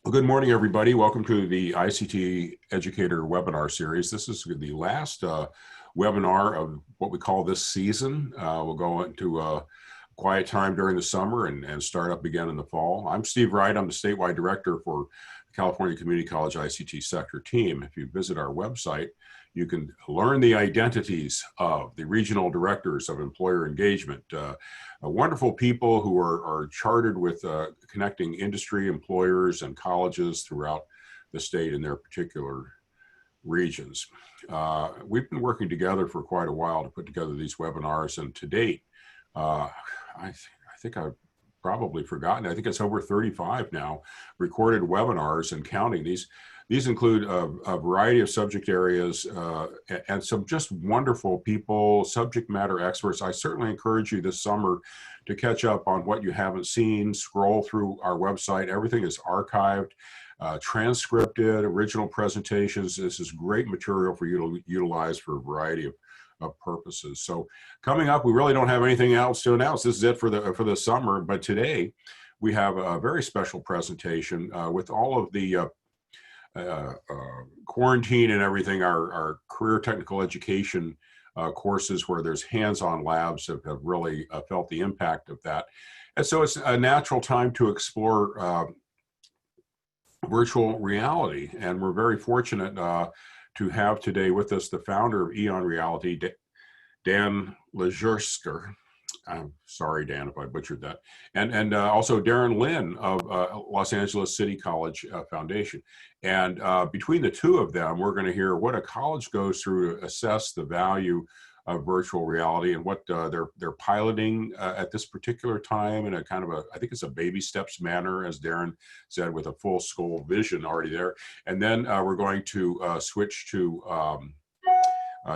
Well, good morning, everybody. Welcome to the ICT Educator webinar series. This is the last webinar of what we call this season. We'll go into a quiet time during the summer and start up again in the fall. I'm Steve Wright. I'm the statewide director for the California Community College ICT sector team. If you visit our website, you can learn the identities of the regional directors of employer engagement, wonderful people who are chartered with connecting industry, employers, and colleges throughout the state in their particular regions. We've been working together for quite a while to put together these webinars, and to date, I think I've probably forgotten, I think it's over 35 now, recorded webinars and counting. These include a variety of subject areas and some just wonderful people, subject matter experts. I certainly encourage you this summer to catch up on what you haven't seen, scroll through our website. Everything is archived, transcribed, original presentations. This is great material for you to utilize for a variety of purposes. So coming up, we really don't have anything else to announce. This is it for the summer, but today we have a very special presentation with all of the quarantine and everything, our career technical education courses where there's hands-on labs have really felt the impact of that. And so it's a natural time to explore virtual reality. And we're very fortunate to have today with us the founder of EON Reality, Dan Lejersker. I'm sorry, Dan, if I butchered that. And also Darren Lynn of Los Angeles City College Foundation. And between the two of them, we're going to hear what a college goes through to assess the value of virtual reality and what they're piloting at this particular time in a kind of I think it's a baby steps manner, as Darren said, with a full school vision already there. And then we're going to switch to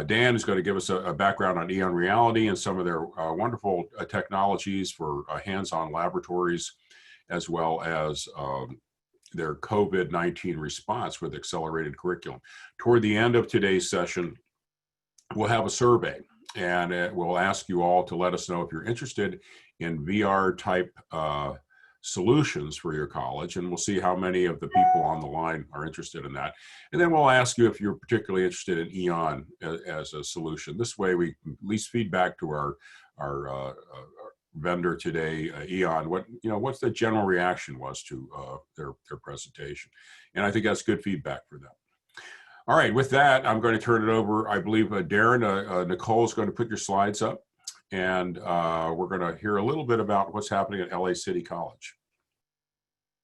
Dan is going to give us a background on EON Reality and some of their wonderful technologies for hands-on laboratories, as well as their COVID-19 response with accelerated curriculum. Toward the end of today's session, we'll have a survey, and we'll ask you all to let us know if you're interested in VR type solutions for your college, and we'll see how many of the people on the line are interested in that. And then we'll ask you if you're particularly interested in EON as a solution. This way we at least feedback to our vendor today, EON, what's the general reaction was to their presentation. And I think that's good feedback for them. All right, with that, I'm going to turn it over. I believe Darren, Nicole is going to put your slides up. And we're going to hear a little bit about what's happening at LA City College.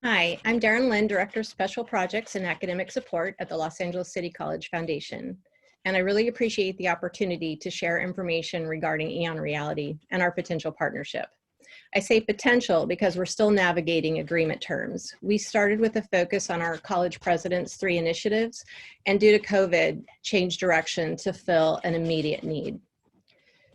Hi, I'm Darren Lynn, Director of Special Projects and Academic Support at the Los Angeles City College Foundation. And I really appreciate the opportunity to share information regarding EON Reality and our potential partnership. I say potential because we're still navigating agreement terms. We started with a focus on our college president's 3 initiatives, and due to COVID, changed direction to fill an immediate need.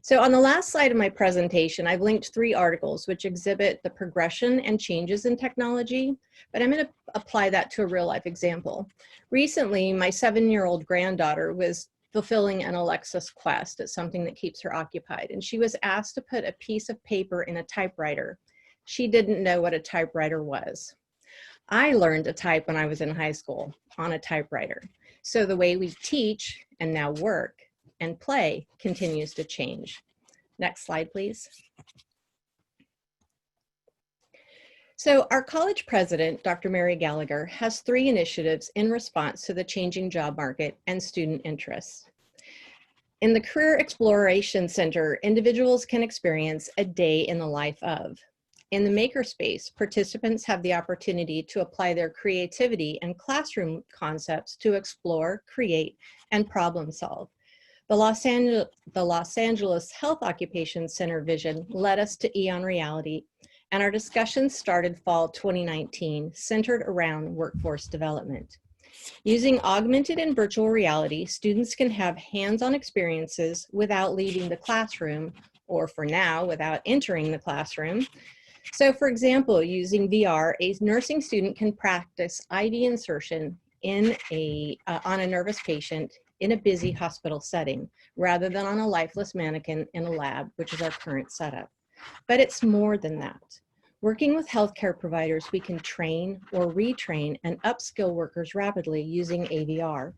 So on the last slide of my presentation, I've linked 3 articles which exhibit the progression and changes in technology, but I'm going to apply that to a real life example. Recently, my 7-year-old granddaughter was fulfilling an Alexis quest. It's something that keeps her occupied, and she was asked to put a piece of paper in a typewriter. She didn't know what a typewriter was. I learned to type when I was in high school on a typewriter. So the way we teach and now work and play continues to change. Next slide, please. So our college president, Dr. Mary Gallagher, has 3 initiatives in response to the changing job market and student interests. In the Career Exploration Center, individuals can experience a day in the life of. In the makerspace, participants have the opportunity to apply their creativity and classroom concepts to explore, create, and problem solve. The Los Angeles Health Occupation Center vision led us to EON Reality, and our discussions started fall 2019, centered around workforce development. Using augmented and virtual reality, students can have hands-on experiences without leaving the classroom, or for now, without entering the classroom. So for example, using VR, a nursing student can practice IV insertion on a nervous patient in a busy hospital setting, rather than on a lifeless mannequin in a lab, which is our current setup. But it's more than that. Working with healthcare providers, we can train or retrain and upskill workers rapidly using AVR.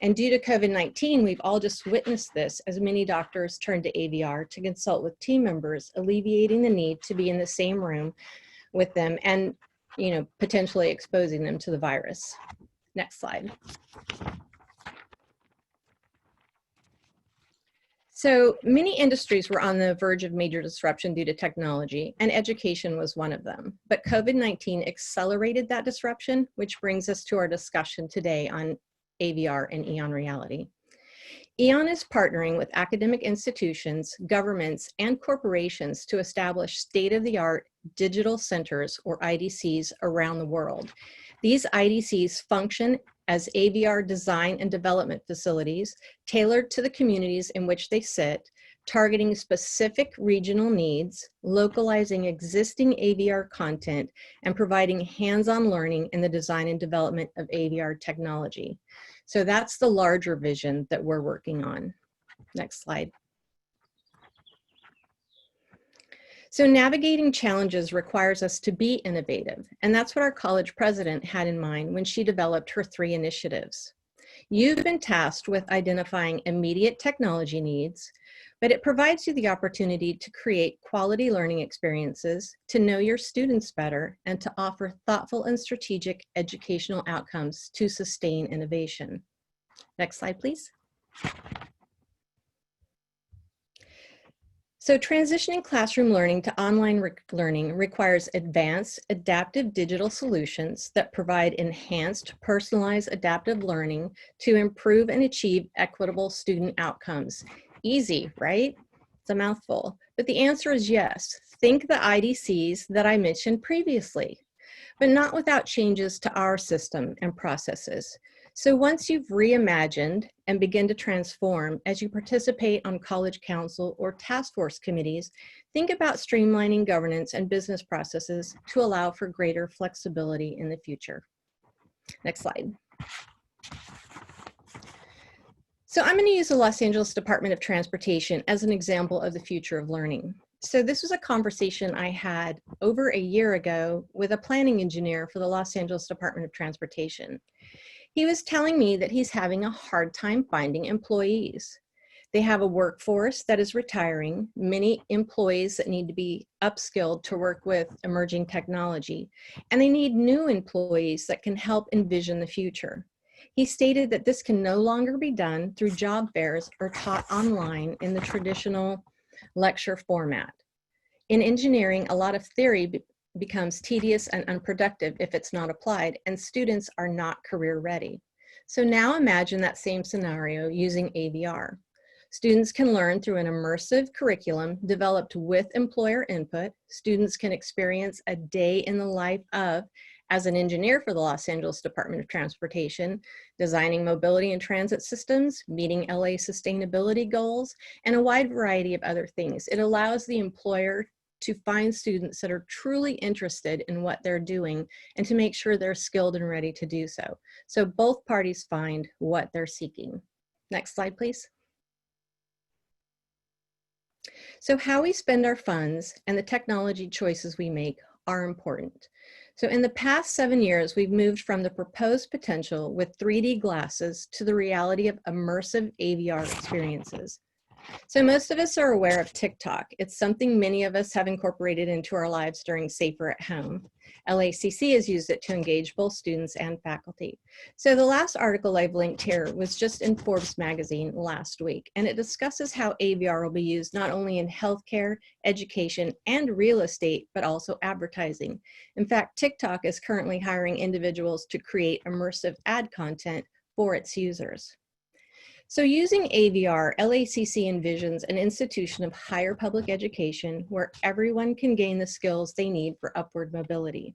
And due to COVID-19, we've all just witnessed this as many doctors turn to AVR to consult with team members, alleviating the need to be in the same room with them and, potentially exposing them to the virus. Next slide. So many industries were on the verge of major disruption due to technology, and education was one of them. But COVID-19 accelerated that disruption, which brings us to our discussion today on AVR and EON reality. EON is partnering with academic institutions, governments, and corporations to establish state-of-the-art digital centers, or IDCs, around the world. These IDCs function as AVR design and development facilities tailored to the communities in which they sit, targeting specific regional needs, localizing existing AVR content, and providing hands-on learning in the design and development of AVR technology. So that's the larger vision that we're working on. Next slide. So navigating challenges requires us to be innovative, and that's what our college president had in mind when she developed her 3 initiatives. You've been tasked with identifying immediate technology needs, but it provides you the opportunity to create quality learning experiences, to know your students better, and to offer thoughtful and strategic educational outcomes to sustain innovation. Next slide, please. So transitioning classroom learning to online learning requires advanced adaptive digital solutions that provide enhanced personalized adaptive learning to improve and achieve equitable student outcomes. Easy, right? It's a mouthful, but the answer is yes. Think the IDCs that I mentioned previously, but not without changes to our system and processes. So once you've reimagined and begin to transform as you participate on college council or task force committees, think about streamlining governance and business processes to allow for greater flexibility in the future. Next slide. So I'm going to use the Los Angeles Department of Transportation as an example of the future of learning. So this was a conversation I had over a year ago with a planning engineer for the Los Angeles Department of Transportation. He was telling me that he's having a hard time finding employees. They have a workforce that is retiring, many employees that need to be upskilled to work with emerging technology, and they need new employees that can help envision the future. He stated that this can no longer be done through job fairs or taught online in the traditional lecture format. In engineering, a lot of theory becomes tedious and unproductive if it's not applied, and students are not career ready. So now imagine that same scenario using AVR. Students can learn through an immersive curriculum developed with employer input. Students can experience a day in the life of, as an engineer for the Los Angeles Department of Transportation, designing mobility and transit systems, meeting LA sustainability goals, and a wide variety of other things. It allows the employer to find students that are truly interested in what they're doing and to make sure they're skilled and ready to do so. So both parties find what they're seeking. Next slide, please. So how we spend our funds and the technology choices we make are important. So in the past 7 years, we've moved from the proposed potential with 3D glasses to the reality of immersive AVR experiences. So most of us are aware of TikTok. It's something many of us have incorporated into our lives during Safer at Home. LACC has used it to engage both students and faculty. So the last article I've linked here was just in Forbes magazine last week, and it discusses how AVR will be used not only in healthcare, education, and real estate, but also advertising. In fact, TikTok is currently hiring individuals to create immersive ad content for its users. So using AVR, LACC envisions an institution of higher public education where everyone can gain the skills they need for upward mobility.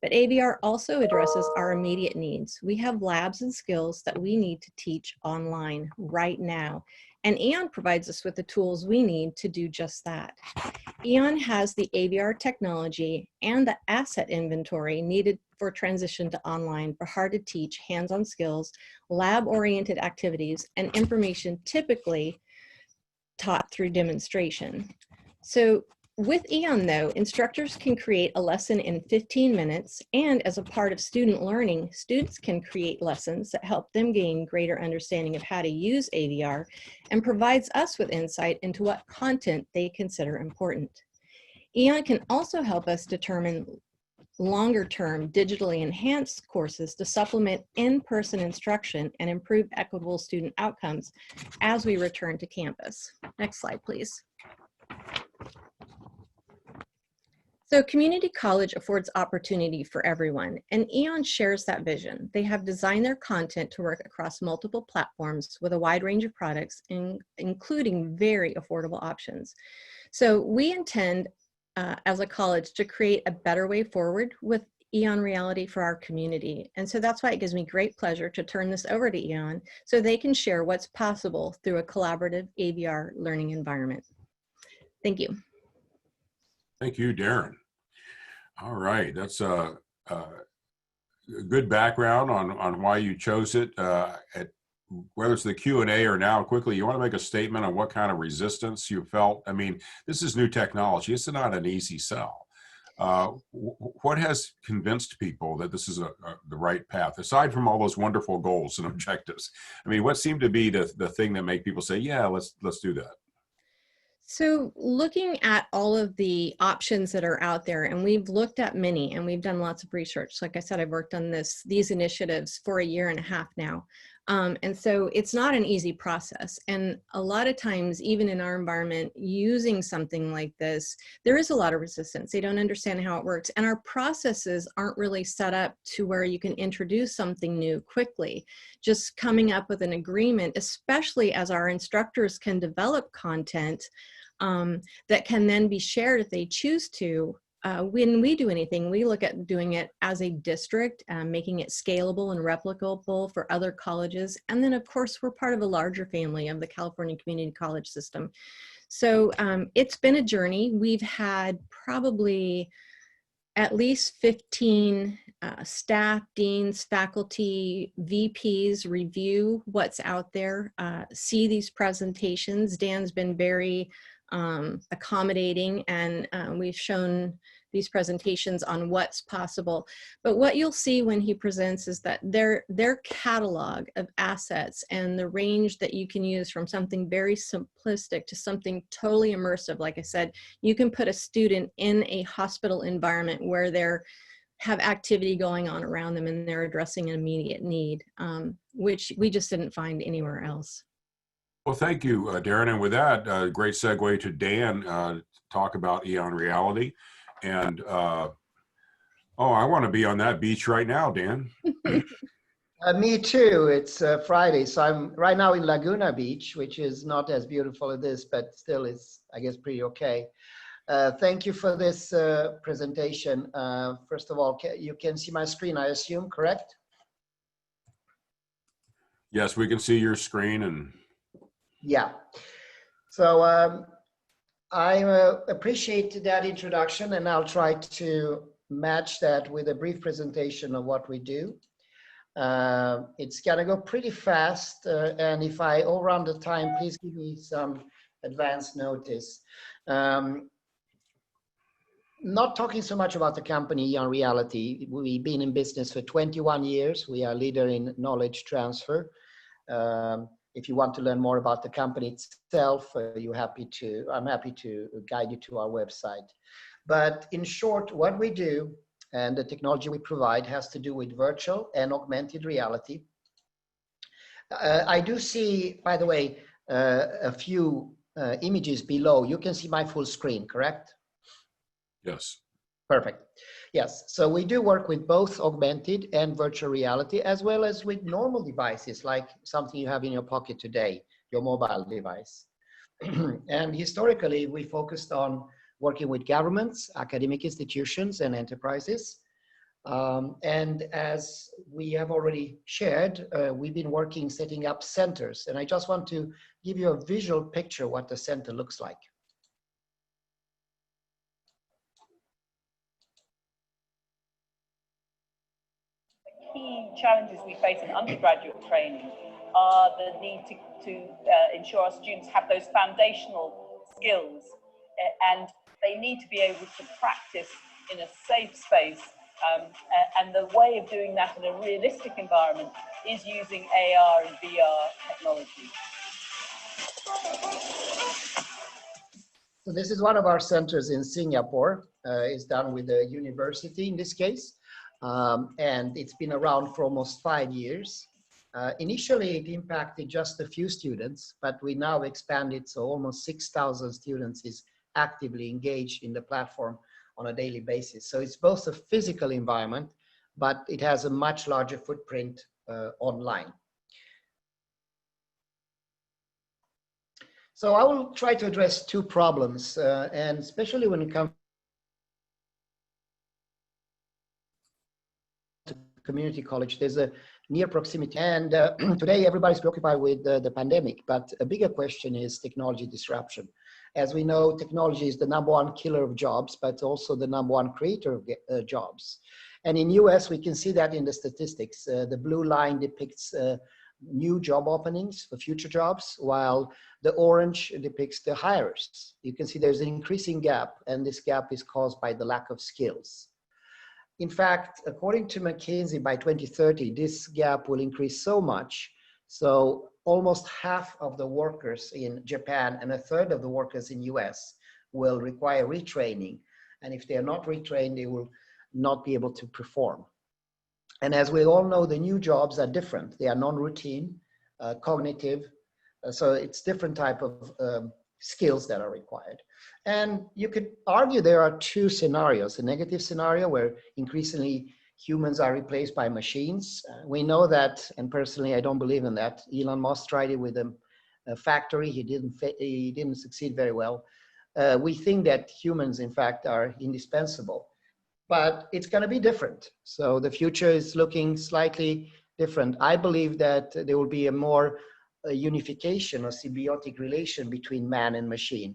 But AVR also addresses our immediate needs. We have labs and skills that we need to teach online right now. And EON provides us with the tools we need to do just that. EON has the AVR technology and the asset inventory needed for transition to online for hard to teach hands-on skills, lab-oriented activities, and information typically taught through demonstration. So With EON, though, instructors can create a lesson in 15 minutes, and as a part of student learning, students can create lessons that help them gain greater understanding of how to use AVR and provides us with insight into what content they consider important. EON can also help us determine longer-term digitally enhanced courses to supplement in-person instruction and improve equitable student outcomes as we return to campus. Next slide, please. So community college affords opportunity for everyone, and EON shares that vision. They have designed their content to work across multiple platforms with a wide range of products, including very affordable options. So we intend, as a college, to create a better way forward with EON Reality for our community. And so that's why it gives me great pleasure to turn this over to EON so they can share what's possible through a collaborative AVR learning environment. Thank you. Thank you, Darren. All right, that's a good background on why you chose it. Whether it's the Q&A or now, quickly, you want to make a statement on what kind of resistance you felt? I mean, this is new technology. It's not an easy sell. What has convinced people that this is the right path, aside from all those wonderful goals and objectives? I mean, what seemed to be the thing that make people say, yeah, let's do that? So looking at all of the options that are out there, and we've looked at many, and we've done lots of research. Like I said, I've worked on these initiatives for 1.5 years now. And so it's not an easy process. And a lot of times, even in our environment, using something like this, there is a lot of resistance. They don't understand how it works. And our processes aren't really set up to where you can introduce something new quickly. Just coming up with an agreement, especially as our instructors can develop content that can then be shared if they choose to. When we do anything, we look at doing it as a district, making it scalable and replicable for other colleges. And then, of course, we're part of a larger family of the California Community College system. So it's been a journey. We've had probably at least 15 staff, deans, faculty, VPs review what's out there, see these presentations. Dan's been very accommodating, and we've shown these presentations on what's possible. But what you'll see when he presents is that their catalog of assets and the range that you can use from something very simplistic to something totally immersive. Like I said, you can put a student in a hospital environment where they're have activity going on around them and they're addressing an immediate need, which we just didn't find anywhere else. Well, thank you, Darren. And with that, great segue to Dan to talk about EON Reality. And oh, I want to be on that beach right now, Dan. Me too. It's Friday, so I'm right now in Laguna Beach, which is not as beautiful as this, but still is, I guess, pretty okay. Thank you for this presentation. First of all, you can see my screen, I assume, correct? Yes, we can see your screen. And yeah. So I appreciate that introduction, and I'll try to match that with a brief presentation of what we do. It's gonna go pretty fast, and if I overrun the time, please give me some advance notice. Not talking so much about the company EON Reality. We've been in business for 21 years. We are a leader in knowledge transfer. If you want to learn more about the company itself, I'm happy to guide you to our website. But in short, what we do and the technology we provide has to do with virtual and augmented reality. I do see, by the way, a few images below. You can see my full screen, correct? yes. Perfect. Yes. So we do work with both augmented and virtual reality, as well as with normal devices like something you have in your pocket today, your mobile device. And historically, we focused on working with governments, academic institutions, and enterprises. And as we have already shared, we've been working setting up centers. And I just want to give you a visual picture what the center looks like. Key challenges we face in undergraduate training are the need to ensure our students have those foundational skills, and they need to be able to practice in a safe space. And the way of doing that in a realistic environment is using AR and VR technology. So this is one of our centers in Singapore. It's done with a university in this case. And it's been around for almost 5 years. Initially, it impacted just a few students, but we now expanded, so almost 6,000 students is actively engaged in the platform on a daily basis. So it's both a physical environment, but it has a much larger footprint online. So I will try to address two problems, and especially when it comes to community college, there's a near proximity. And today everybody's preoccupied with the pandemic, but a bigger question is technology disruption. As we know, technology is the #1 killer of jobs, but also the #1 creator of jobs. And in US, we can see that in the statistics. The blue line depicts new job openings for future jobs, while the orange depicts the hires. You can see there's an increasing gap, and this gap is caused by the lack of skills. In fact, according to McKinsey, by 2030, this gap will increase so much, so almost half of the workers in Japan and a third of the workers in US will require retraining. And if they are not retrained, they will not be able to perform. And as we all know, the new jobs are different. They are non-routine, cognitive, so it's different type of skills that are required. And you could argue there are two scenarios: a negative scenario where increasingly humans are replaced by machines. We know that, and personally I don't believe in that. Elon Musk tried it with a factory. He didn't succeed very well. We think that humans in fact are indispensable, but it's going to be different. So the future is looking slightly different. I believe that there will be a more unification or symbiotic relation between man and machine.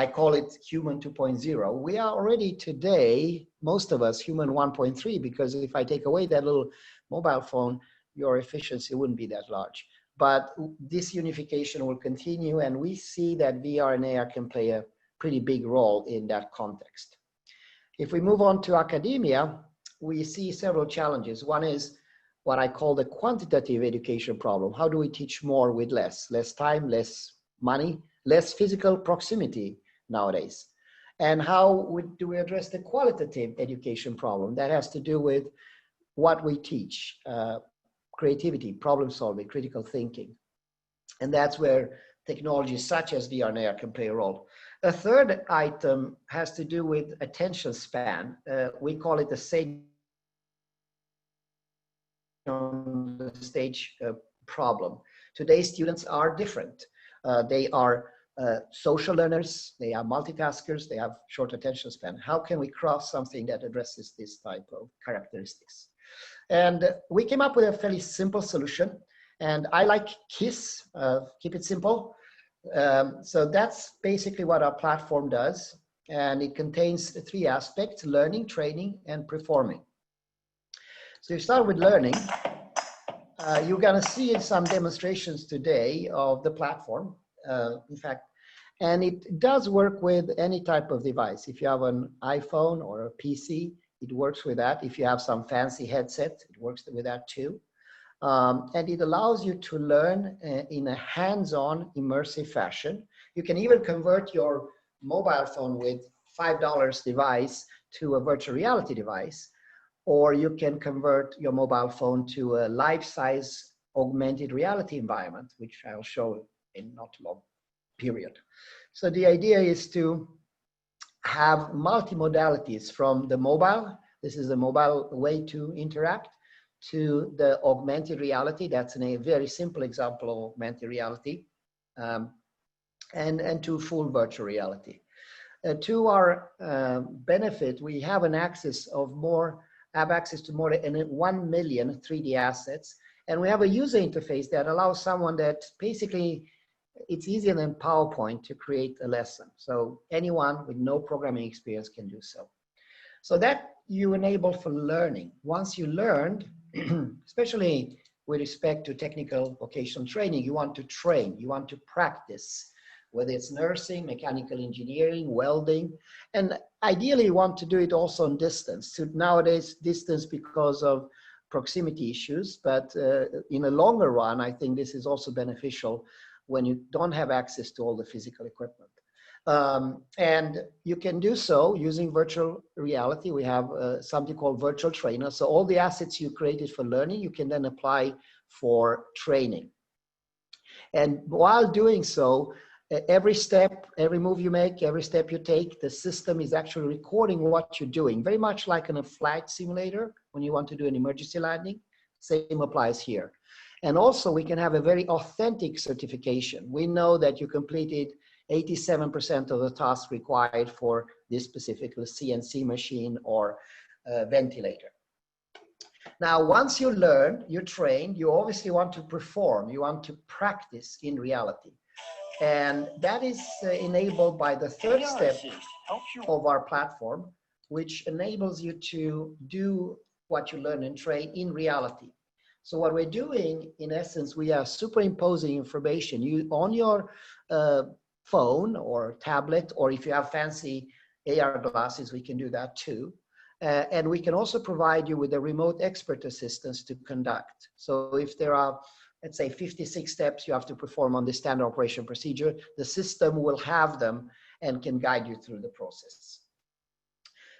I call it human 2.0. We are already today, most of us, human 1.3, because if I take away that little mobile phone, your efficiency wouldn't be that large. But this unification will continue, and we see that VR and AR can play a pretty big role in that context. If we move on to academia, we see several challenges. One is what I call the quantitative education problem. How do we teach more with less? Less time, less money, less physical proximity nowadays. And how do we address the qualitative education problem? That has to do with what we teach, creativity, problem solving, critical thinking. And that's where technologies such as VR and AR can play a role. A third item has to do with attention span. We call it the sage on the stage problem. Today's students are different. They are social learners, they are multitaskers, they have short attention span. How can we craft something that addresses this type of characteristics? And we came up with a fairly simple solution, and I like KISS, keep it simple. So that's basically what our platform does, and it contains 3 aspects: learning, training, and performing. So you start with learning. You're going to see some demonstrations today of the platform, in fact, and it does work with any type of device. If you have an iPhone or a PC, it works with that. If you have some fancy headset, it works with that too. And it allows you to learn in a hands-on, immersive fashion. You can even convert your mobile phone with $5 device to a virtual reality device, or you can convert your mobile phone to a life-size augmented reality environment, which I'll show in not a long period. So the idea is to have multimodalities from the mobile, this is a mobile way to interact, to the augmented reality. That's a very simple example of augmented reality, and to full virtual reality. To our benefit, we have access to more than 1 million 3D assets, and we have a user interface that allows someone that basically, it's easier than PowerPoint to create a lesson. So anyone with no programming experience can do so. So that you enable for learning. Once you learned, especially with respect to technical vocational training, you want to train, you want to practice. whether it's nursing, mechanical engineering, welding, and ideally you want to do it also on distance. So nowadays, distance because of proximity issues, but in a longer run, I think this is also beneficial when you don't have access to all the physical equipment. And you can do so using virtual reality. We have something called virtual trainer. So all the assets you created for learning, you can then apply for training. And while doing so, every step, every move you make, every step you take, the system is actually recording what you're doing, very much like in a flight simulator when you want to do an emergency landing. Same applies here. And also we can have a very authentic certification. We know that you completed 87% of the tasks required for this specific CNC machine or ventilator. Now, once you learn, you train, you obviously want to perform, you want to practice in reality. And that is enabled by the third step of our platform, which enables you to do what you learn and train in reality. So what we're doing, in essence, we are superimposing information on your phone or tablet, or if you have fancy AR glasses, we can do that too. And we can also provide you with a remote expert assistance to conduct. So if there are, let's say, 56 steps you have to perform on the standard operation procedure, the system will have them and can guide you through the process.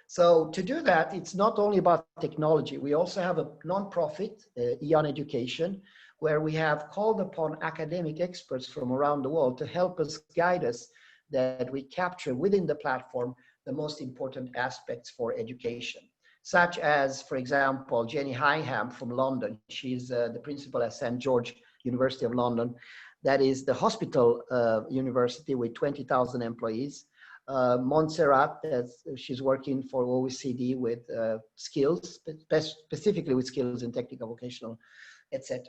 So to do that, it's not only about technology. We also have a nonprofit, EON Education, where we have called upon academic experts from around the world to help us, guide us, that we capture within the platform the most important aspects for education, such as, for example, Jenny Hineham from London. She's the principal at St. George University of London. That is the hospital university with 20,000 employees. Montserrat, she's working for OECD with skills, specifically with skills in technical, vocational, etc.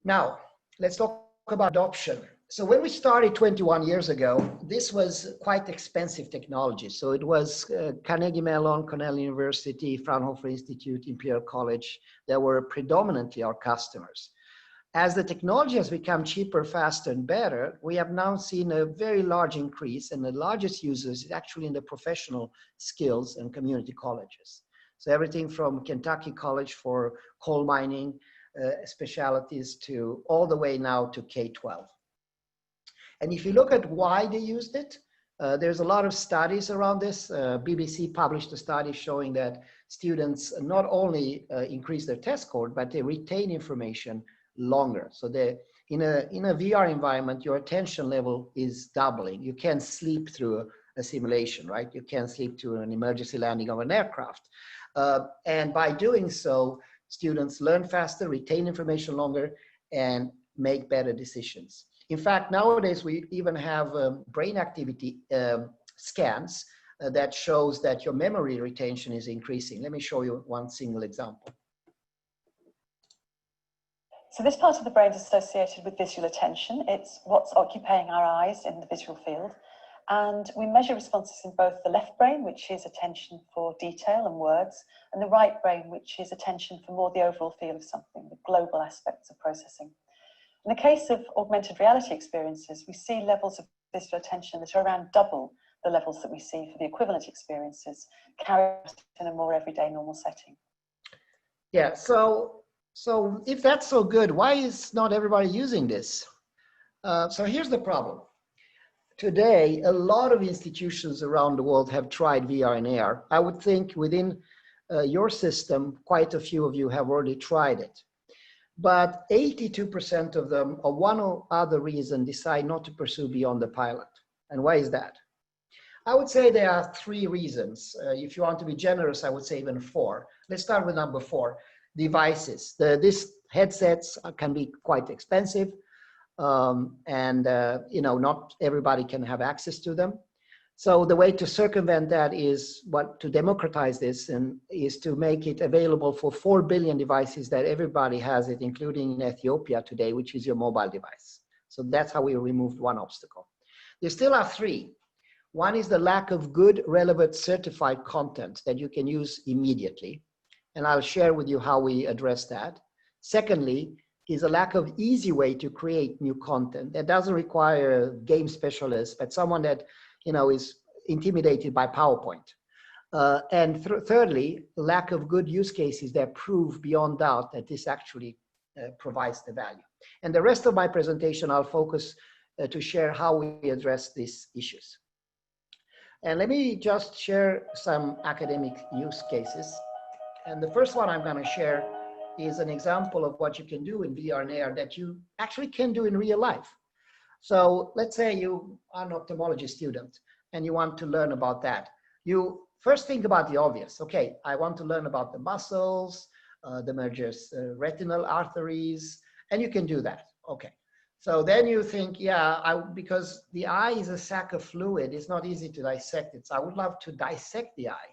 Now, let's talk about adoption. So when we started 21 years ago, this was quite expensive technology. So it was Carnegie Mellon, Cornell University, Fraunhofer Institute, Imperial College, that were predominantly our customers. As the technology has become cheaper, faster, and better, we have now seen a very large increase, and the largest users is actually in the professional skills and community colleges. So everything from Kentucky College for coal mining specialties to all the way now to K-12. And if you look at why they used it, there's a lot of studies around this. BBC published a study showing that students not only increase their test score, but they retain information longer. So in a VR environment, your attention level is doubling. You can't sleep through a simulation, right? You can't sleep through an emergency landing of an aircraft. And by doing so, students learn faster, retain information longer, and make better decisions. In fact, nowadays we even have brain activity scans that shows that your memory retention is increasing. Let me show you one single example. So this part of the brain is associated with visual attention. It's what's occupying our eyes in the visual field. And we measure responses in both the left brain, which is attention for detail and words, and the right brain, which is attention for more the overall feel of something, the global aspects of processing. In the case of augmented reality experiences, we see levels of visual attention that are around double the levels that we see for the equivalent experiences carried out in a more everyday normal setting. Yeah, so if that's so good, why is not everybody using this? So here's the problem. Today, a lot of institutions around the world have tried VR and AR. I would think within your system, quite a few of you have already tried it. But 82% of them, for one or other reason, decide not to pursue beyond the pilot. And why is that? I would say there are 3 reasons. If you want to be generous, I would say even 4. Let's start with number 4, devices. These headsets can be quite expensive, and not everybody can have access to them. So the way to circumvent that is to democratize this, and is to make it available for 4 billion devices that everybody has it, including in Ethiopia today, which is your mobile device. So that's how we removed one obstacle. There still are 3. One is the lack of good, relevant, certified content that you can use immediately. And I'll share with you how we address that. Secondly, is a lack of easy way to create new content that doesn't require a game specialist, but someone that, is intimidated by PowerPoint. And thirdly, lack of good use cases that prove beyond doubt that this actually provides the value. And the rest of my presentation, I'll focus to share how we address these issues. And let me just share some academic use cases. And the first one I'm going to share is an example of what you can do in VR and AR that you actually can do in real life. So let's say you are an ophthalmology student and you want to learn about that. You first think about the obvious. Okay, I want to learn about the muscles, the major retinal arteries, and you can do that. Okay. So then you think, yeah, because the eye is a sack of fluid, it's not easy to dissect it. So I would love to dissect the eye,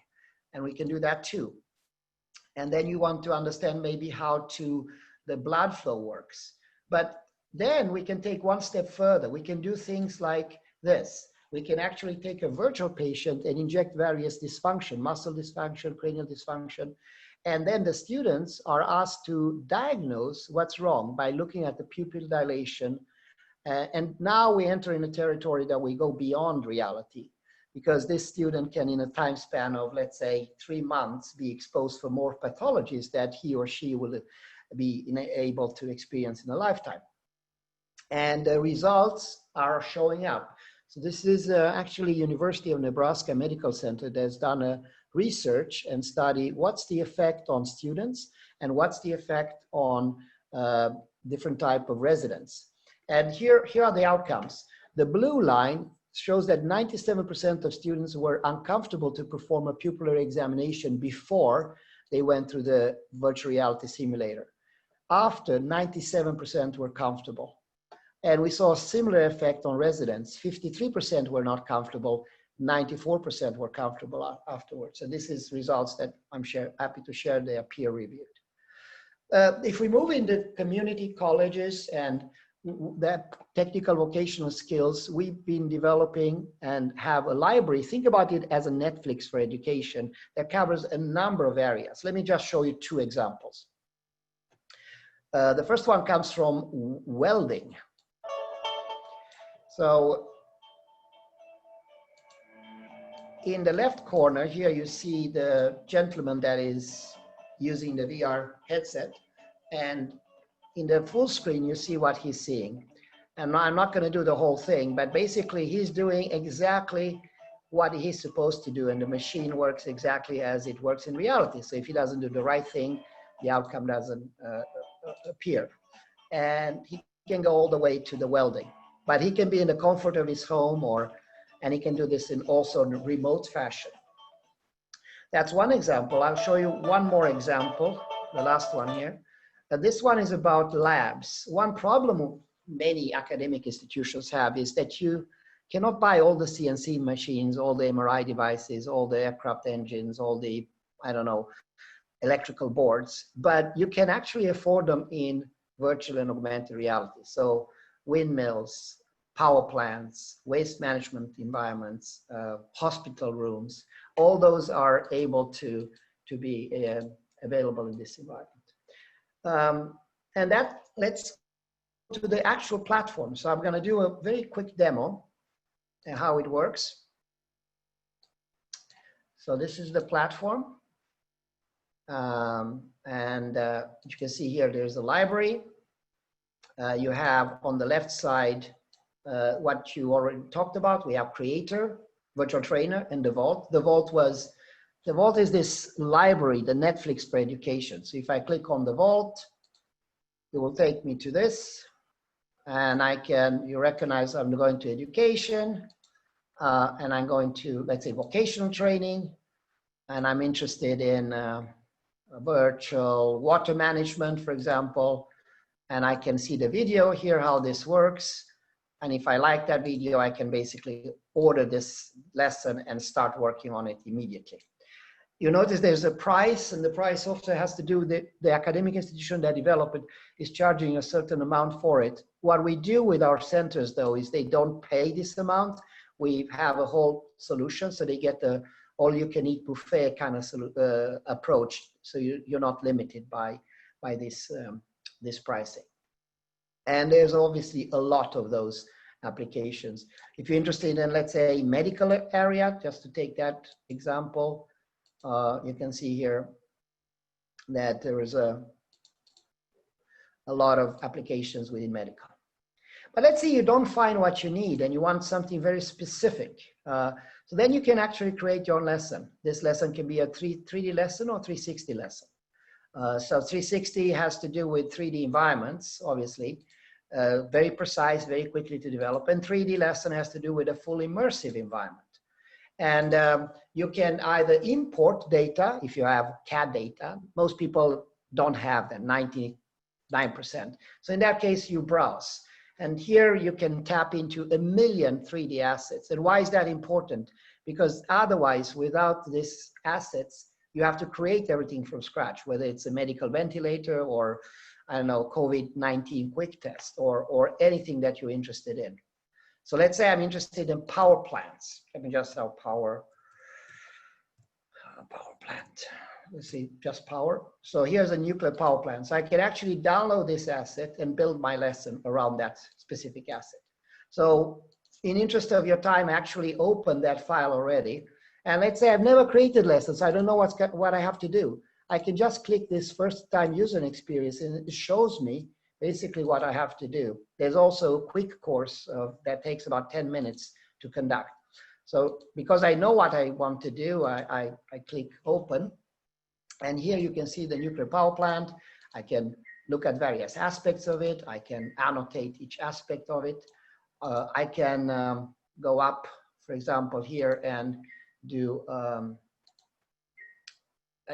and we can do that too. And then you want to understand maybe how the blood flow works. But then we can take one step further. We can do things like this. We can actually take a virtual patient and inject various dysfunction, muscle dysfunction, cranial dysfunction. And then the students are asked to diagnose what's wrong by looking at the pupil dilation. And now we enter in a territory that we go beyond reality, because this student can, in a time span of, let's say, 3 months, be exposed for more pathologies that he or she will be able to experience in a lifetime. And the results are showing up. So this is actually University of Nebraska Medical Center that's done a research and study what's the effect on students and what's the effect on different type of residents. And here are the outcomes. The blue line shows that 97% of students were uncomfortable to perform a pupillary examination before they went through the virtual reality simulator. After, 97% were comfortable. And we saw a similar effect on residents. 53% were not comfortable, 94% were comfortable afterwards. And this is results that I'm happy to share. They are peer reviewed. If we move into community colleges and that technical vocational skills, we've been developing and have a library. Think about it as a Netflix for education that covers a number of areas. Let me just show you 2 examples. The first one comes from welding. So in the left corner here, you see the gentleman that is using the VR headset, and in the full screen, you see what he's seeing. And I'm not going to do the whole thing, but basically he's doing exactly what he's supposed to do, and the machine works exactly as it works in reality. So if he doesn't do the right thing, the outcome doesn't appear. And he can go all the way to the welding, but he can be in the comfort of his home, and he can do this in also in a remote fashion. That's one example. I'll show you one more example, the last one here. This one is about labs. One problem many academic institutions have is that you cannot buy all the CNC machines, all the MRI devices, all the aircraft engines, all the, I don't know, electrical boards, but you can actually afford them in virtual and augmented reality. So windmills, power plants, waste management environments, hospital rooms, all those are able to be available in this environment. And that, let's go to the actual platform. So I'm going to do a very quick demo and how it works. So this is the platform. You can see here, there's the library. You have on the left side what you already talked about. We have Creator, Virtual Trainer, and the Vault. The Vault is this library, the Netflix for education. So if I click on the Vault, it will take me to this, and you recognize I'm going to education, and I'm going to, let's say, vocational training, and I'm interested in virtual water management, for example, and I can see the video here, how this works. And if I like that video, I can basically order this lesson and start working on it immediately. You notice there's a price, and the price also has to do with the academic institution that developed it is charging a certain amount for it. What we do with our centers, though, is they don't pay this amount. We have a whole solution, so they get the all-you-can-eat buffet kind of approach. So you're not limited by this pricing. And there's obviously a lot of those applications. If you're interested in, let's say, medical area, just to take that example, you can see here that there is a lot of applications within medical. But let's say you don't find what you need and you want something very specific. So then you can actually create your own lesson. This lesson can be a 3D lesson or 360 lesson. So 360 has to do with 3D environments, obviously, very precise, very quickly to develop. And 3D lesson has to do with a full immersive environment. And you can either import data if you have CAD data. Most people don't have that, 99%. So in that case, you browse. And here you can tap into 1 million 3D assets. And why is that important? Because otherwise, without these assets, you have to create everything from scratch, whether it's a medical ventilator or, I don't know, COVID-19 quick test or anything that you're interested in. So let's say I'm interested in power plants. Let me just have power plant. Let's see, just power. So here's a nuclear power plant. So I can actually download this asset and build my lesson around that specific asset. So in interest of your time, I actually opened that file already. And let's say I've never created lessons. I don't know what I have to do. I can just click this first time user experience and it shows me basically what I have to do. There's also a quick course that takes about 10 minutes to conduct. So because I know what I want to do, I click open. And here you can see the nuclear power plant. I can look at various aspects of it. I can annotate each aspect of it. I can go up, for example, here and do an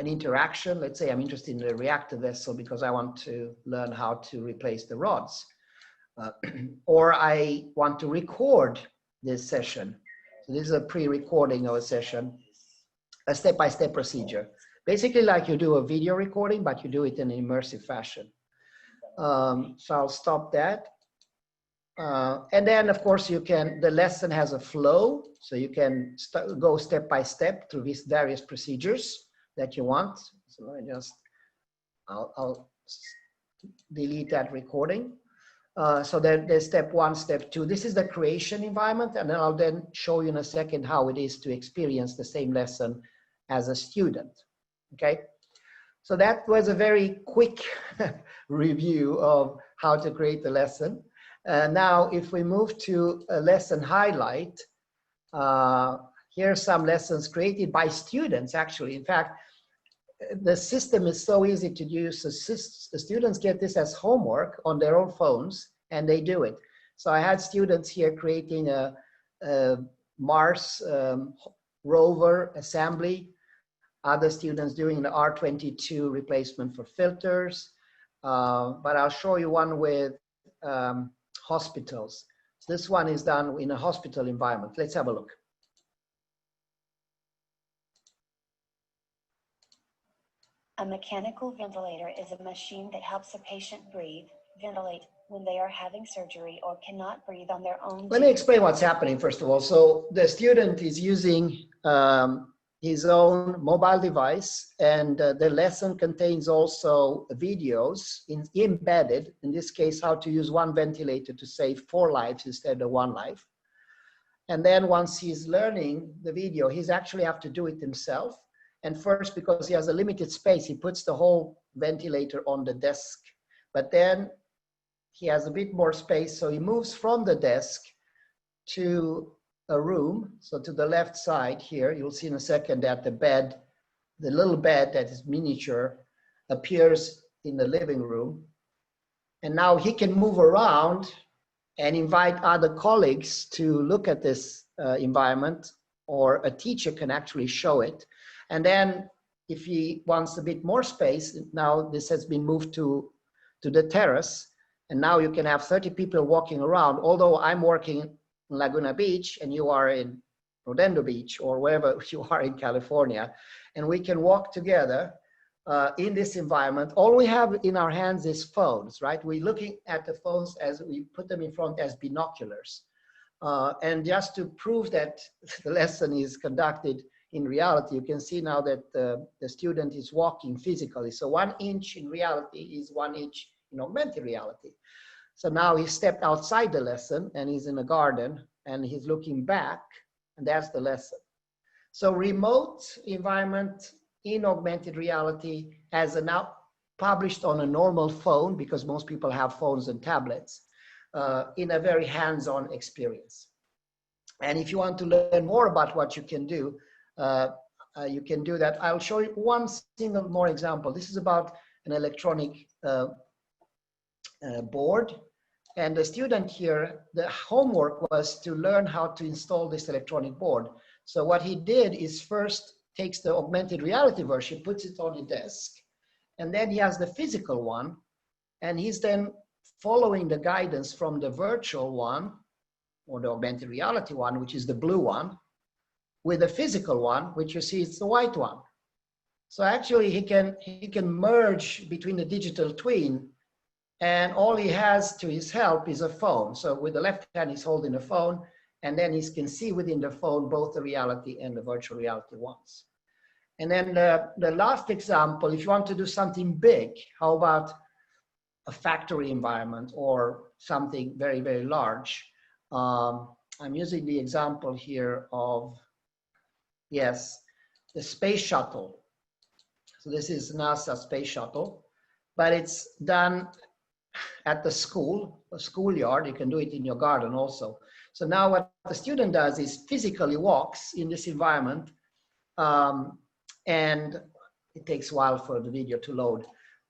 interaction. Let's say I'm interested in the reactor vessel because I want to learn how to replace the rods. Or I want to record this session. So this is a pre-recording of a session, a step-by-step procedure. Basically like you do a video recording, but you do it in an immersive fashion. So I'll stop that. And then of course the lesson has a flow. So you can go step by step through these various procedures that you want. So I'll delete that recording. So then there's step 1, step 2. This is the creation environment. And then I'll then show you in a second how it is to experience the same lesson as a student. Okay, so that was a very quick review of how to create the lesson. Now, if we move to a lesson highlight, here are some lessons created by students, actually. In fact, the system is so easy to use. The students get this as homework on their own phones, and they do it. So I had students here creating a Mars rover assembly, other students doing the R22 replacement for filters, but I'll show you one with hospitals. So this one is done in a hospital environment. Let's have a look. A mechanical ventilator is a machine that helps a patient breathe, ventilate when they are having surgery or cannot breathe on their own. Let me explain what's happening first of all. So the student is using his own mobile device, and the lesson contains also videos embedded, in this case, how to use one ventilator to save 4 lives instead of 1 life. And then once he's learning the video, he's actually have to do it himself. And first, because he has a limited space, he puts the whole ventilator on the desk. But then he has a bit more space, so he moves from the desk to a room. So to the left side here, you'll see in a second that the bed, the little bed that is miniature, appears in the living room. And now he can move around and invite other colleagues to look at this environment, or a teacher can actually show it. And then if he wants a bit more space, now this has been moved to the terrace. And now you can have 30 people walking around, although I'm working in Laguna Beach and you are in Rodendo Beach or wherever you are in California. And we can walk together in this environment. All we have in our hands is phones, right? We're looking at the phones as we put them in front as binoculars. And just to prove that the lesson is conducted in reality, you can see now that the student is walking physically. So 1 inch in reality is 1 inch in augmented reality. So now he stepped outside the lesson and he's in a garden and he's looking back, and that's the lesson. So remote environment in augmented reality has now published on a normal phone, because most people have phones and tablets, in a very hands-on experience. And if you want to learn more about what you can do that. I'll show you one single more example. This is about an electronic board. And the student here, the homework was to learn how to install this electronic board. So what he did is first takes the augmented reality version, puts it on his desk, and then he has the physical one, and he's then following the guidance from the virtual one, or the augmented reality one, which is the blue one, with the physical one, which you see is the white one. So actually he can merge between the digital twin, and all he has to his help is a phone. So with the left hand, he's holding a phone, and then he can see within the phone both the reality and the virtual reality ones. And then the last example, if you want to do something big, how about a factory environment or something very, very large? I'm using the example here of, yes, the space shuttle. So this is NASA space shuttle, but it's done at the school, a schoolyard. You can do it in your garden also. So now what the student does is physically walks in this environment, and it takes a while for the video to load.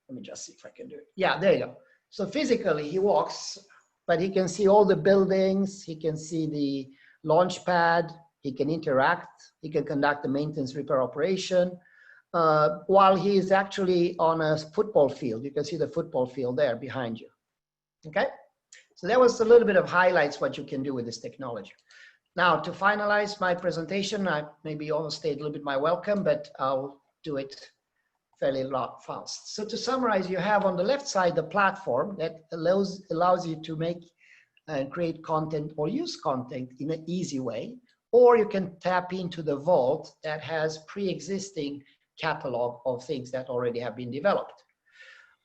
Let me just see if I can do it. Yeah, there you go. So physically he walks, but he can see all the buildings, he can see the launch pad, he can interact, he can conduct the maintenance repair operation, while he is actually on a football field. You can see the football field there behind you. Okay, so that was a little bit of highlights what you can do with this technology. Now, to finalize my presentation, I maybe overstayed a little bit my welcome, but I'll do it fairly fast. So to summarize, you have on the left side the platform that allows you to make and create content or use content in an easy way, or you can tap into the vault that has pre-existing catalog of things that already have been developed.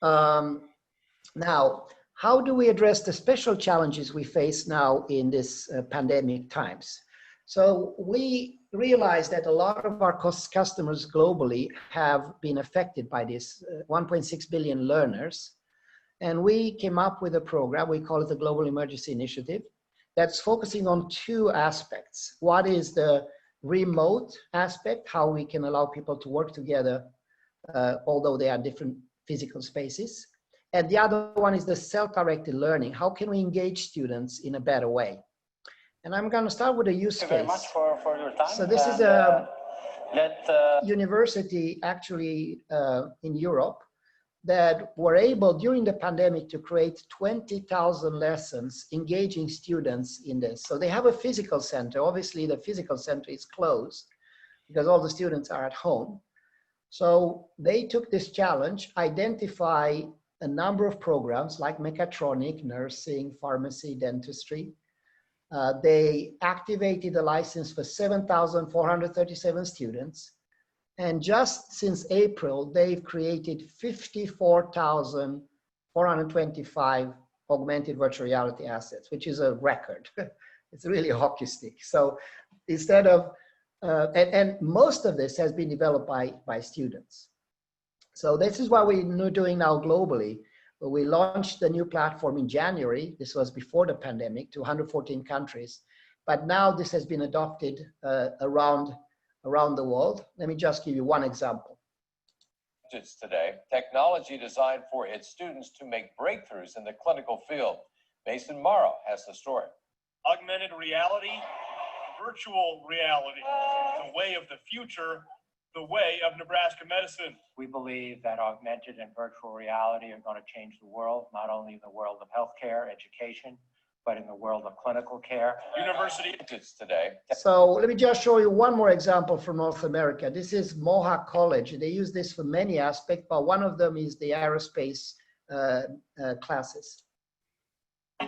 Now, how do we address the special challenges we face now in this pandemic times? So we realize that a lot of our customers globally have been affected by this 1.6 billion learners. And we came up with a program, we call it the Global Emergency Initiative, that's focusing on two aspects. One is the remote aspect, how we can allow people to work together, although they are different physical spaces. And the other one is the self-directed learning. How can we engage students in a better way? And I'm going to start with a use case. Thank you very much for your time. So this is a university actually in Europe that were able during the pandemic to create 20,000 lessons engaging students in this. So they have a physical center. Obviously the physical center is closed because all the students are at home. So they took this challenge, identify a number of programs like mechatronic, nursing, pharmacy, dentistry. They activated a license for 7,437 students. And just since April, they've created 54,425 augmented virtual reality assets, which is a record. It's really a hockey stick. So instead of, and most of this has been developed by students. So this is what we're doing now globally. We launched the new platform in January. This was before the pandemic to 114 countries. But now this has been adopted around the world. Let me just give you one example. Today, technology designed for its students to make breakthroughs in the clinical field. Mason Morrow has the story. Augmented reality, virtual reality, the way of the future, the way of Nebraska medicine. We believe that augmented and virtual reality are going to change the world, not only in the world of healthcare, education, but in the world of clinical care. University today. So let me just show you one more example from North America. This is Mohawk College. They use this for many aspects, but one of them is the aerospace classes. The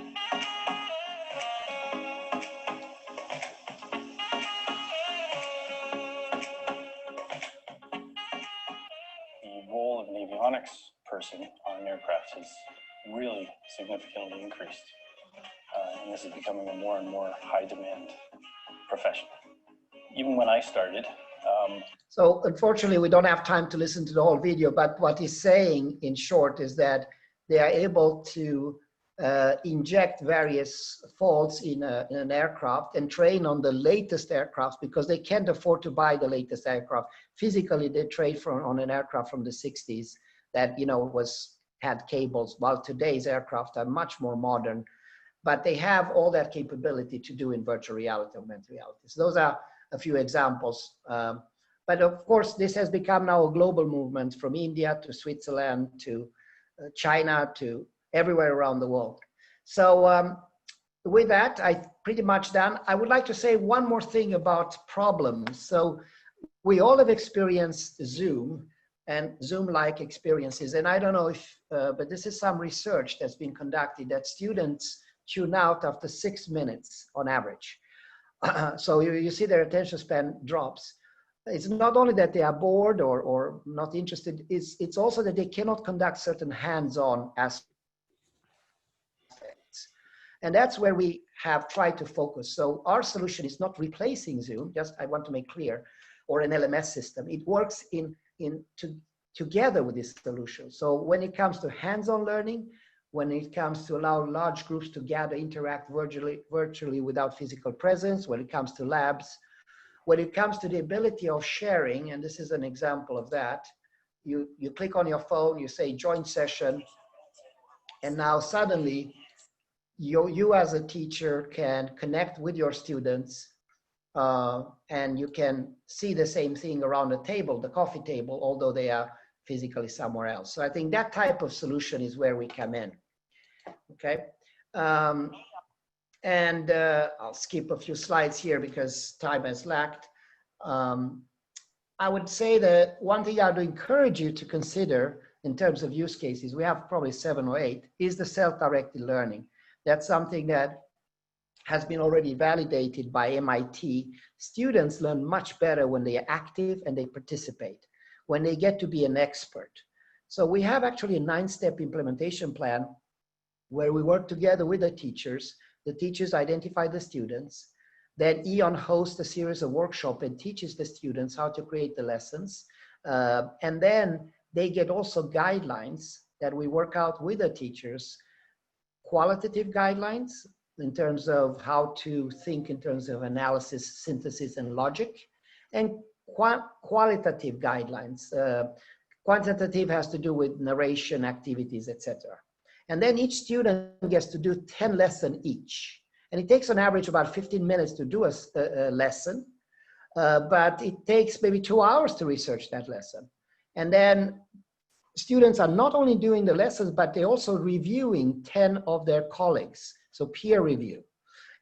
role of an avionics person on an aircraft is really significantly increased. And this is becoming a more and more high demand profession. Even when I started. So unfortunately, we don't have time to listen to the whole video, but what he's saying in short is that they are able to inject various faults in an aircraft and train on the latest aircraft because they can't afford to buy the latest aircraft. Physically, they trade on an aircraft from the 60s that, you know, had cables, while today's aircraft are much more modern, but they have all that capability to do in virtual reality, augmented reality. So those are a few examples. But of course, this has become now a global movement from India to Switzerland to China to everywhere around the world. So with that, I'm pretty much done. I would like to say one more thing about problems. So we all have experienced Zoom and Zoom-like experiences. And I don't know if, but this is some research that's been conducted that students tune out after 6 minutes on average. So you see their attention span drops. It's not only that they are bored or not interested, it's also that they cannot conduct certain hands-on aspects. And that's where we have tried to focus. So our solution is not replacing Zoom, just I want to make clear, or an LMS system. It works together with this solution. So when it comes to hands-on learning, when it comes to allow large groups to gather, interact virtually without physical presence, when it comes to labs, when it comes to the ability of sharing, and this is an example of that, you click on your phone, you say join session, and now suddenly you as a teacher can connect with your students and you can see the same thing around the table, the coffee table, although they are physically somewhere else. So I think that type of solution is where we come in. Okay. I'll skip a few slides here because time has lacked. I would say that one thing I would encourage you to consider in terms of use cases, we have probably 7 or 8, is the self-directed learning. That's something that has been already validated by MIT. Students learn much better when they are active and they participate, when they get to be an expert. So we have actually a 9-step implementation plan where we work together with the teachers identify the students, then EON hosts a series of workshops and teaches the students how to create the lessons. And then they get also guidelines that we work out with the teachers, qualitative guidelines in terms of how to think in terms of analysis, synthesis, and logic, and qualitative guidelines. Quantitative has to do with narration, activities, etc. And then each student gets to do 10 lessons each. And it takes on average about 15 minutes to do a lesson, but it takes maybe 2 hours to research that lesson. And then students are not only doing the lessons, but they're also reviewing 10 of their colleagues, so peer review.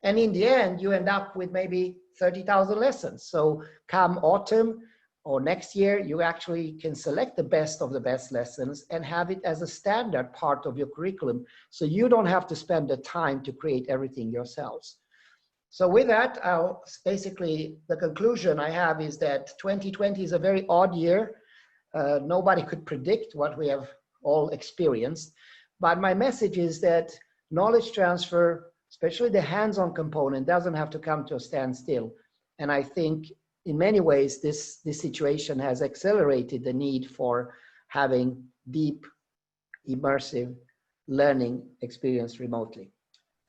And in the end, you end up with maybe 30,000 lessons. So come autumn or next year, you actually can select the best of the best lessons and have it as a standard part of your curriculum. So you don't have to spend the time to create everything yourselves. So with that, basically the conclusion I have is that 2020 is a very odd year. Nobody could predict what we have all experienced. But my message is that knowledge transfer, especially the hands-on component, doesn't have to come to a standstill. And I think in many ways, this situation has accelerated the need for having deep, immersive learning experience remotely.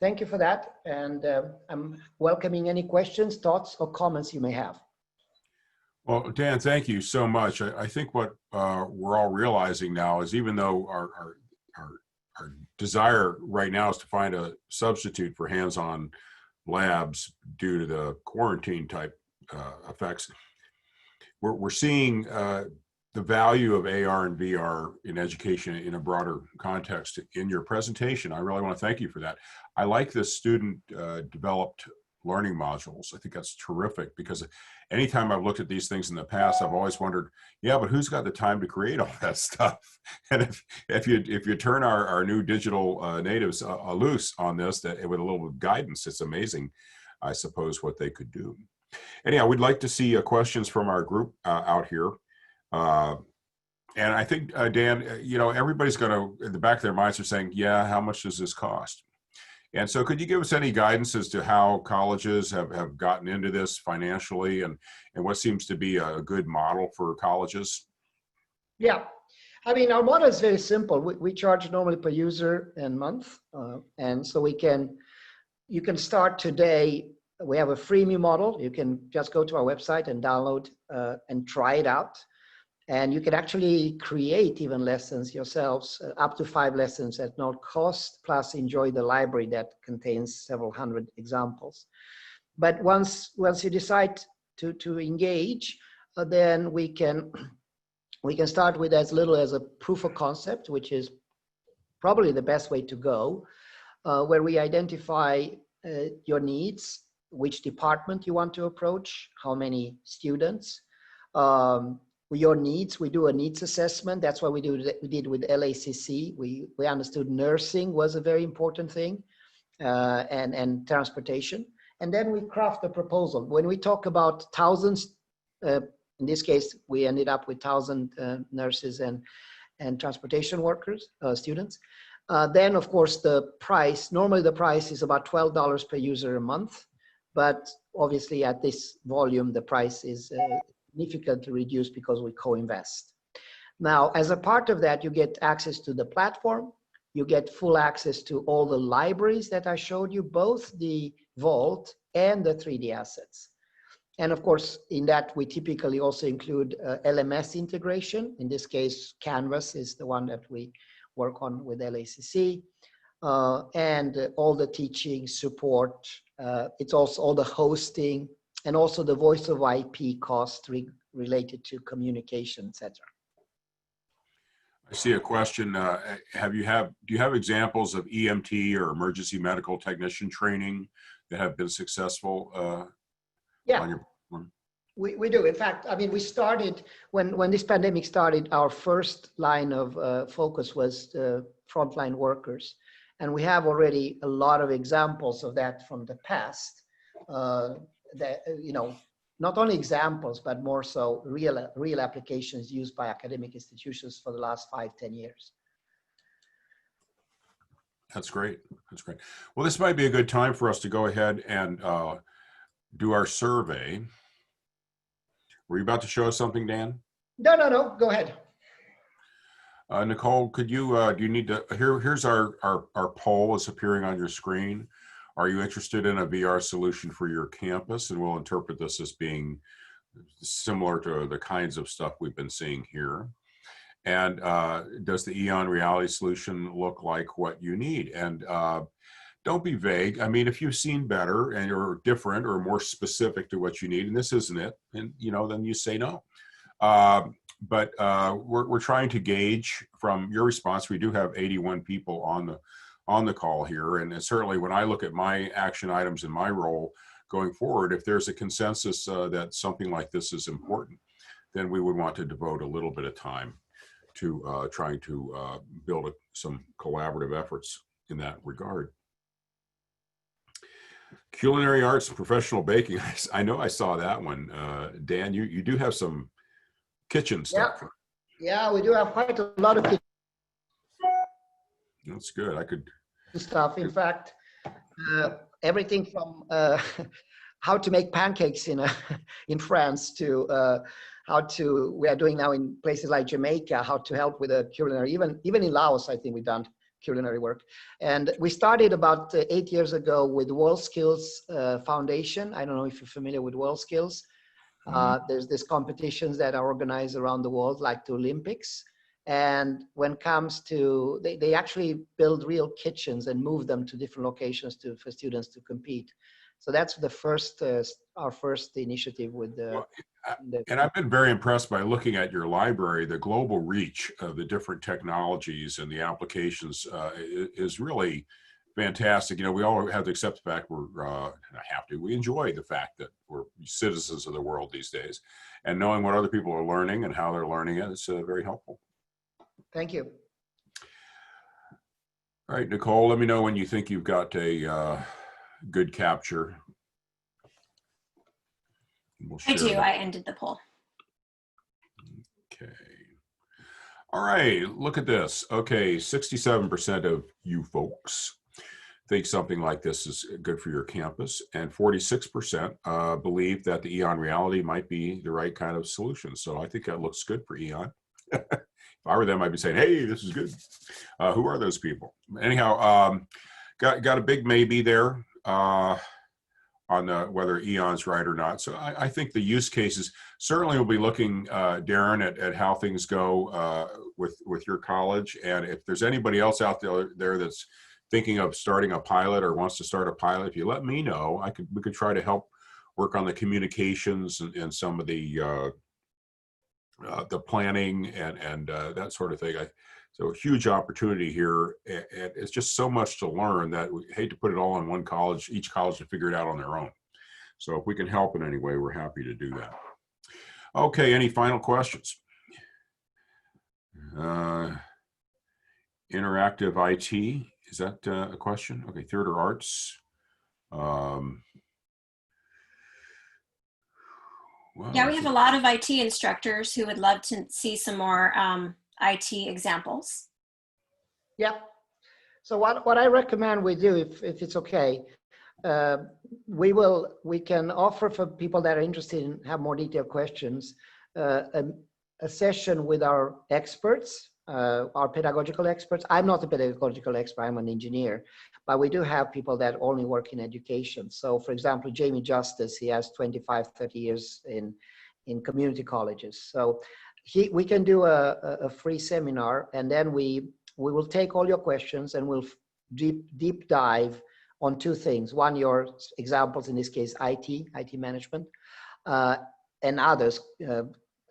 Thank you for that. And I'm welcoming any questions, thoughts, or comments you may have. Well, Dan, thank you so much. I think what we're all realizing now is even though our desire right now is to find a substitute for hands-on labs due to the quarantine type effects, we're seeing the value of AR and VR in education in a broader context. In your presentation, I really want to thank you for that. I like the student developed learning modules. I think that's terrific because anytime I've looked at these things in the past, I've always wondered, yeah, but who's got the time to create all that stuff? And if you turn our new digital natives loose on this, that with a little guidance, it's amazing, I suppose, what they could do. Anyhow, we'd like to see questions from our group out here. And I think, Dan, everybody's going to, in the back of their minds, are saying, yeah, how much does this cost? And so could you give us any guidance as to how colleges have gotten into this financially and what seems to be a good model for colleges? Yeah. I mean, our model is very simple. We charge normally per user and month. And so you can start today. We have a freemium model. You can just go to our website and download and try it out. And you can actually create even lessons yourselves, up to 5 lessons at no cost, plus enjoy the library that contains several hundred examples. But once you decide to engage, then we can start with as little as a proof of concept, which is probably the best way to go, where we identify your needs, which department you want to approach, how many students, your needs. We do a needs assessment. That's what we did with LACC. We understood nursing was a very important thing, and transportation. And then we craft a proposal. When we talk about thousands, in this case, we ended up with 1,000 nurses and transportation workers, students. Then, of course, normally the price is about $12 per user a month. But obviously at this volume, the price is significantly reduced because we co-invest. Now, as a part of that, you get access to the platform. You get full access to all the libraries that I showed you, both the Vault and the 3D assets. And of course, in that, we typically also include LMS integration. In this case, Canvas is the one that we work on with LACC. And all the teaching support. It's also all the hosting and also the voice of IP cost related to communication, etc. I see a question. Do you have examples of EMT or emergency medical technician training that have been successful on your platform? We do. In fact, I mean, we started when this pandemic started. Our first line of focus was frontline workers, and we have already a lot of examples of that from the past. That not only examples, but more so real applications used by academic institutions for the last 5-10 years. That's great. That's great. Well, this might be a good time for us to go ahead and do our survey. Were you about to show us something, Dan? No. Go ahead. Nicole, could you, do you need to, here's our poll is appearing on your screen. Are you interested in a VR solution for your campus? And we'll interpret this as being similar to the kinds of stuff we've been seeing here. And does the EON reality solution look like what you need? And don't be vague. I mean, if you've seen better and you're different or more specific to what you need, and this isn't it, and then you say no. But we're trying to gauge from your response. We do have 81 people on the call here, and certainly when I look at my action items in my role going forward, if there's a consensus that something like this is important, then we would want to devote a little bit of time to trying to build some collaborative efforts in that regard. Culinary arts and professional baking. I know I saw that one. Dan, you do have some kitchen stuff. Yeah, we do have quite a lot of kitchen. That's good. I could stuff. In fact, everything from how to make pancakes in France to we are doing now in places like Jamaica, how to help with a culinary, even in Laos, I think we've done culinary work. And we started about 8 years ago with WorldSkills Foundation. I don't know if you're familiar with WorldSkills. There's these competitions that are organized around the world, like the Olympics. And when it comes to, they actually build real kitchens and move them to different locations for students to compete. So that's our first initiative with and I've been very impressed by looking at your library. The global reach of the different technologies and the applications is really fantastic. We all have to accept the fact we enjoy the fact that we're citizens of the world these days, and knowing what other people are learning and how they're learning it is very helpful. Thank you. All right, Nicole, let me know when you think you've got a good capture. I do. I ended the poll. Okay. All right, look at this. Okay, 67% of you folks think something like this is good for your campus, and 46% believe that the EON reality might be the right kind of solution. So I think that looks good for EON. If I were them, I'd be saying, hey, this is good. Who are those people? Anyhow, got a big maybe there on whether EON's right or not. So I think the use cases, certainly we'll be looking, Darren, at how things go with your college. And if there's anybody else out there that's thinking of starting a pilot or wants to start a pilot, if you let me know, we could try to help work on the communications and some of the planning and that sort of thing. So a huge opportunity here, and it's just so much to learn that we hate to put it all on one college, each college to figure it out on their own. So if we can help in any way, we're happy to do that. Okay, any final questions? Interactive IT, is that a question? Okay, theater arts. Wow, yeah, we have a lot of IT instructors who would love to see some more IT examples. Yeah. So what I recommend we do, if it's okay, we can offer for people that are interested in have more detailed questions, a session with our experts, our pedagogical experts. I'm not a pedagogical expert, I'm an engineer, but we do have people that only work in education. So for example, Jamie Justice, he has 25, 30 years in community colleges. So we can do a free seminar, and then we will take all your questions and we'll deep dive on two things. One, your examples, in this case, IT management, and others.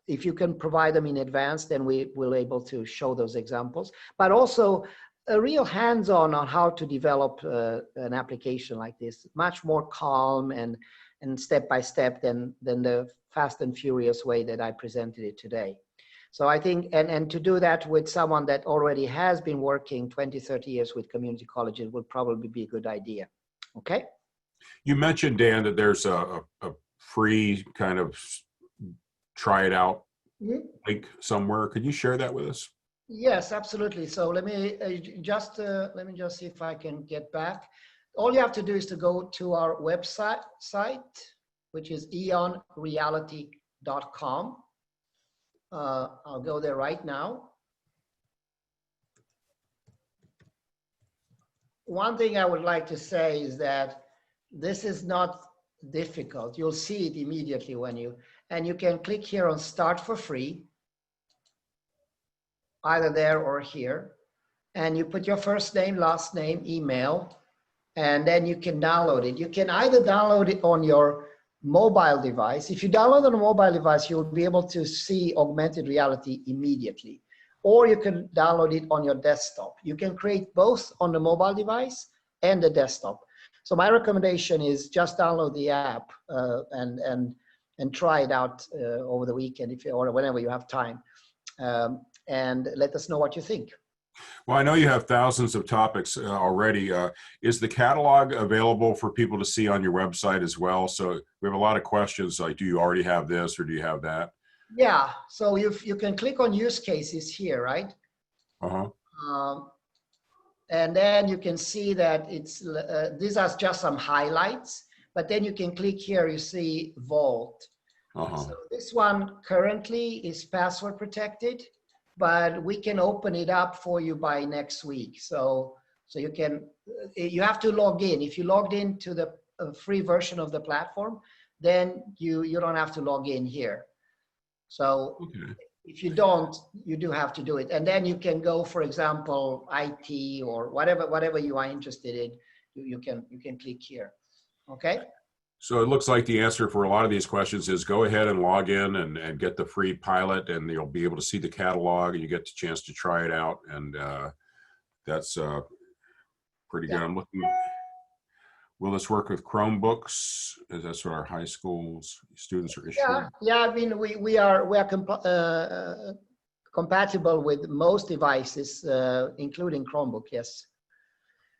If you can provide them in advance, then we will able to show those examples, but also a real hands-on on how to develop an application like this, much more calm and step-by-step than the fast and furious way that I presented it today. So I think, and to do that with someone that already has been working 20, 30 years with community colleges would probably be a good idea. Okay. You mentioned, Dan, that there's a free kind of try it out link somewhere. Could you share that with us? Yes, absolutely. So let me just see if I can get back. All you have to do is to go to our website, which is eonreality.com. I'll go there right now. One thing I would like to say is that this is not difficult. You'll see it immediately and you can click here on Start for Free, either there or here. And you put your first name, last name, email, and then you can download it. You can either download it on your mobile device. If you download on a mobile device, you'll be able to see augmented reality immediately. Or you can download it on your desktop. You can create both on the mobile device and the desktop. So my recommendation is just download the app and try it out over the weekend or whenever you have time, and let us know what you think. Well, I know you have thousands of topics already. Is the catalog available for people to see on your website as well? So we have a lot of questions like, do you already have this or do you have that? Yeah, so you can click on use cases here, right? Uh-huh. And then you can see that these are just some highlights, but then you can click here, you see Vault. Uh-huh. So this one currently is password protected, but we can open it up for you by next week. So you have to log in. If you logged into the free version of the platform, then you don't have to log in here. So okay. If you don't, you do have to do it. And then you can go, for example, IT or whatever you are interested in, you can click here. Okay. So it looks like the answer for a lot of these questions is go ahead and log in and get the free pilot, and you'll be able to see the catalog and you get the chance to try it out. And that's pretty good. I'm looking. Will this work with Chromebooks? That's what our high schools students are issuing. Yeah. I mean, we are compatible with most devices, including Chromebook. Yes.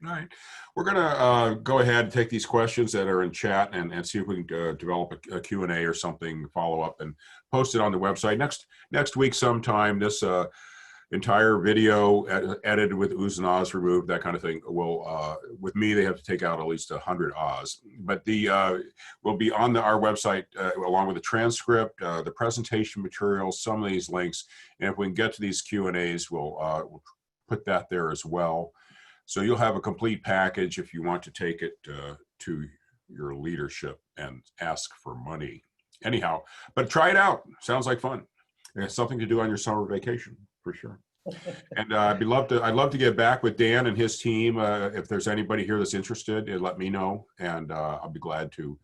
All right. We're going to go ahead and take these questions that are in chat and see if we can develop a Q&A or something, follow up, and post it on the website. Next week sometime, this entire video edited with oohs and ahs removed, that kind of thing. Will with me, they have to take out at least 100 ahs. But the will be on our website along with the transcript, the presentation materials, some of these links, and if we can get to these Q&As, we'll put that there as well. So you'll have a complete package if you want to take it to your leadership and ask for money. Anyhow, but try it out. Sounds like fun. It's something to do on your summer vacation for sure. And I'd love to get back with Dan and his team. If there's anybody here that's interested, let me know, and I'll be glad to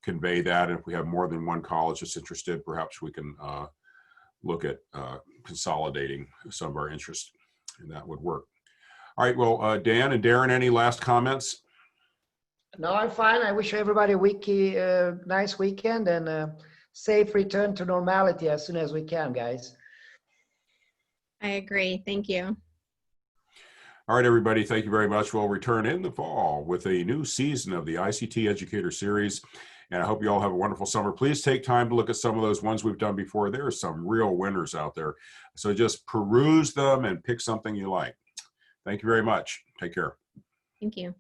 convey that. And if we have more than one college that's interested, perhaps we can look at consolidating some of our interests, and that would work. All right. Well, Dan and Darren, any last comments? No, I'm fine. I wish everybody a nice weekend and a safe return to normality as soon as we can, guys. I agree. Thank you. All right, everybody. Thank you very much. We'll return in the fall with a new season of the ICT Educator Series. And I hope you all have a wonderful summer. Please take time to look at some of those ones we've done before. There are some real winners out there. So just peruse them and pick something you like. Thank you very much. Take care. Thank you.